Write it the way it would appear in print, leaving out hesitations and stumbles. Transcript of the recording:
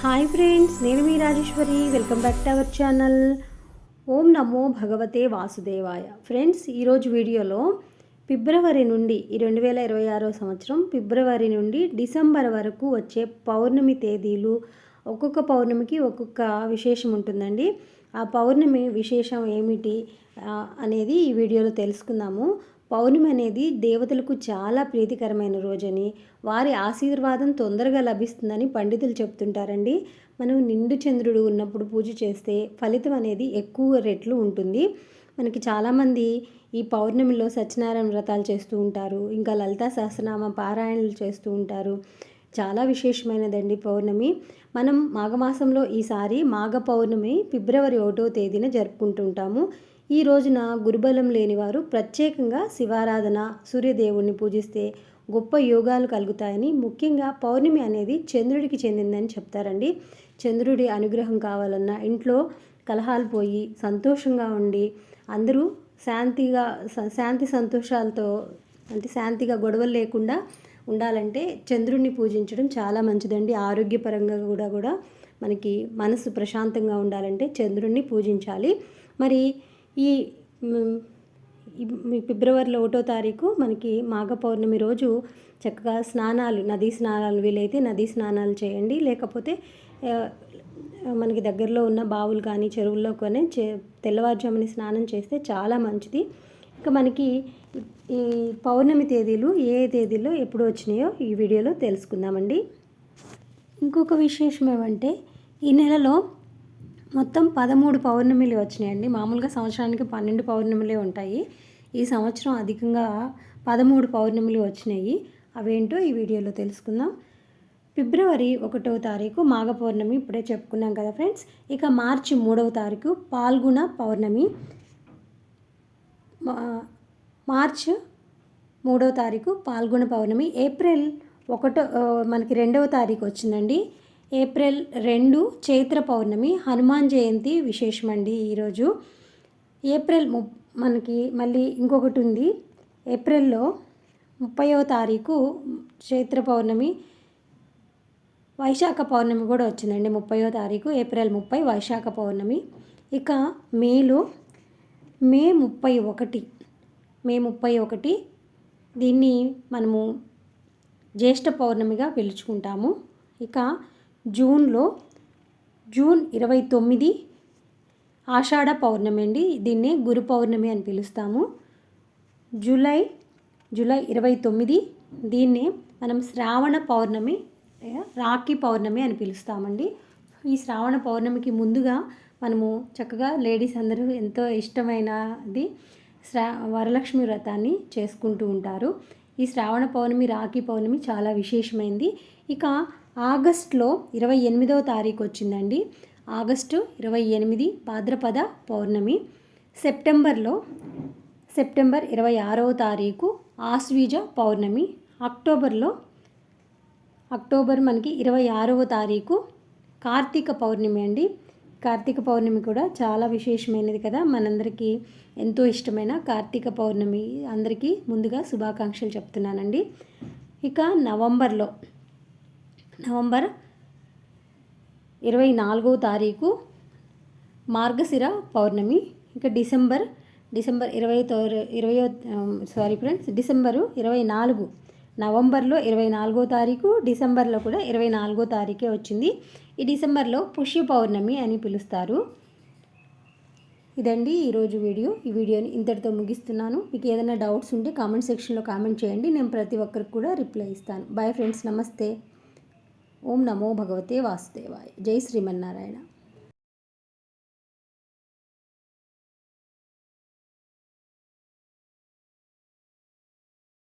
Hi friends, నేను మీ Rajeshwari. Welcome back to our channel. ఓం నమో భగవతే వాసుదేవాయ. ఫ్రెండ్స్, ఈరోజు వీడియోలో ఫిబ్రవరి నుండి 2026 సంవత్సరం ఫిబ్రవరి నుండి డిసెంబర్ వరకు వచ్చే పౌర్ణమి తేదీలు, ఒక్కొక్క పౌర్ణమికి ఒక్కొక్క విశేషం ఉంటుందండి. ఆ పౌర్ణమి విశేషం ఏమిటి అనేది ఈ వీడియోలో తెలుసుకుందాము. పౌర్ణమి అనేది దేవతలకు చాలా ప్రీతికరమైన రోజని, వారి ఆశీర్వాదం తొందరగా లభిస్తుందని పండితులు చెప్తుంటారండి. మనం నిండు చంద్రుడు ఉన్నప్పుడు పూజ చేస్తే ఫలితం అనేది ఎక్కువ రెట్లు ఉంటుంది. మనకి చాలామంది ఈ పౌర్ణమిలో సత్యనారాయణ వ్రతాలు చేస్తూ ఉంటారు, ఇంకా లలితా సహస్రనామ పారాయణలు చేస్తూ ఉంటారు. చాలా విశేషమైనదండి పౌర్ణమి. మనం మాఘమాసంలో ఈసారి మాఘ పౌర్ణమి ఫిబ్రవరి 1వ తేదీన జరుపుకుంటుంటాము. ఈ రోజున గురుబలం లేనివారు ప్రత్యేకంగా శివారాధన, సూర్యదేవుణ్ణి పూజిస్తే గొప్ప యోగాలు కలుగుతాయని, ముఖ్యంగా పౌర్ణమి అనేది చంద్రుడికి చెందిందని చెప్తారండి. చంద్రుడి అనుగ్రహం కావాలన్నా, ఇంట్లో కలహాలు పోయి సంతోషంగా ఉండి అందరూ శాంతి సంతోషాలతో, అంటే శాంతిగా గొడవలు లేకుండా ఉండాలంటే చంద్రుడిని పూజించడం చాలా మంచిదండి. ఆరోగ్యపరంగా కూడా మనకి మనసు ప్రశాంతంగా ఉండాలంటే చంద్రుడిని పూజించాలి. మరి ఈ ఫిబ్రవరిలో 1వ తారీఖు మనకి మాఘ పౌర్ణమి రోజు చక్కగా స్నానాలు, నదీ స్నానాలు, వీలైతే నదీ స్నానాలు చేయండి. లేకపోతే మనకి దగ్గరలో ఉన్న బావులు కానీ చెరువుల్లో కానీ తెల్లవారుజాముని స్నానం చేస్తే చాలా మంచిది. ఇక మనకి ఈ పౌర్ణమి తేదీలు ఏ తేదీలో ఎప్పుడు వచ్చినాయో ఈ వీడియోలో తెలుసుకుందామండి. ఇంకొక విశేషం ఏమంటే, ఈ నెలలో మొత్తం 13 పౌర్ణమిలు వచ్చినాయండి. మామూలుగా సంవత్సరానికి 12 పౌర్ణమిలే ఉంటాయి. ఈ సంవత్సరం అధికంగా 13 పౌర్ణమిలు వచ్చినాయి. అవేంటో ఈ వీడియోలో తెలుసుకుందాం. ఫిబ్రవరి 1వ తారీఖు మాఘ పౌర్ణమి ఇప్పుడే చెప్పుకున్నాం కదా ఫ్రెండ్స్. ఇక మార్చి 3వ తారీఖు పాల్గొన పౌర్ణమి. మార్చి 3వ తారీఖు పాల్గొన పౌర్ణమి. ఏప్రిల్ 1 మనకి 2వ తారీఖు వచ్చిందండి. ఏప్రిల్ 2 చైత్ర పౌర్ణమి, హనుమాన్ జయంతి విశేషమండి ఈరోజు. ఏప్రిల్ మనకి మళ్ళీ ఇంకొకటి ఉంది. ఏప్రిల్లో 30వ తారీఖు చైత్ర పౌర్ణమి, వైశాఖ పౌర్ణమి కూడా వచ్చిందండి. 30వ తారీఖు ఏప్రిల్ 30 వైశాఖ పౌర్ణమి. ఇక మే 31 దీన్ని మనము జ్యేష్ఠ పౌర్ణమిగా పిలుచుకుంటాము. ఇక జూన్ 29 ఆషాఢ పౌర్ణమి అండి. దీన్నే గురు పౌర్ణమి అని పిలుస్తాము. జూలై 29 దీన్నే మనం శ్రావణ పౌర్ణమి, రాఖీ పౌర్ణమి అని పిలుస్తామండి. ఈ శ్రావణ పౌర్ణమికి ముందుగా మనము చక్కగా లేడీస్ అందరూ ఎంతో ఇష్టమైనది వరలక్ష్మి వ్రతాన్ని చేసుకుంటూ ఉంటారు. ఈ శ్రావణ పౌర్ణమి, రాఖీ పౌర్ణమి చాలా విశేషమైంది. ఇక ఆగస్టులో 28వ తారీఖు వచ్చిందండి. ఆగస్టు 28 భాద్రపద పౌర్ణమి. సెప్టెంబర్ 26వ తారీఖు ఆశ్వీజ పౌర్ణమి. అక్టోబర్ మనకి 26వ తారీఖు కార్తీక పౌర్ణమి అండి. కార్తీక పౌర్ణమి కూడా చాలా విశేషమైనది కదా, మనందరికీ ఎంతో ఇష్టమైన కార్తీక పౌర్ణమి అందరికీ ముందుగా శుభాకాంక్షలు చెప్తున్నానండి. ఇక నవంబర్ 24వ తారీఖు మార్గశిర పౌర్ణమి. ఇక డిసెంబర్ 24 నవంబర్లో 24వ తారీఖు, డిసెంబర్లో కూడా 24వ తారీఖే వచ్చింది. ఈ డిసెంబర్లో పుష్య పౌర్ణమి అని పిలుస్తారు. ఇదండి ఈరోజు వీడియో. ఈ వీడియోని ఇంతటితో ముగిస్తున్నాను. మీకు ఏదైనా డౌట్స్ ఉంటే కామెంట్ సెక్షన్లో కామెంట్ చేయండి. నేను ప్రతి ఒక్కరికి కూడా రిప్లై ఇస్తాను. బాయ్ ఫ్రెండ్స్, నమస్తే. ఓం నమో భగవతే వాసుదేవాయ. జై శ్రీమన్నారాయణ.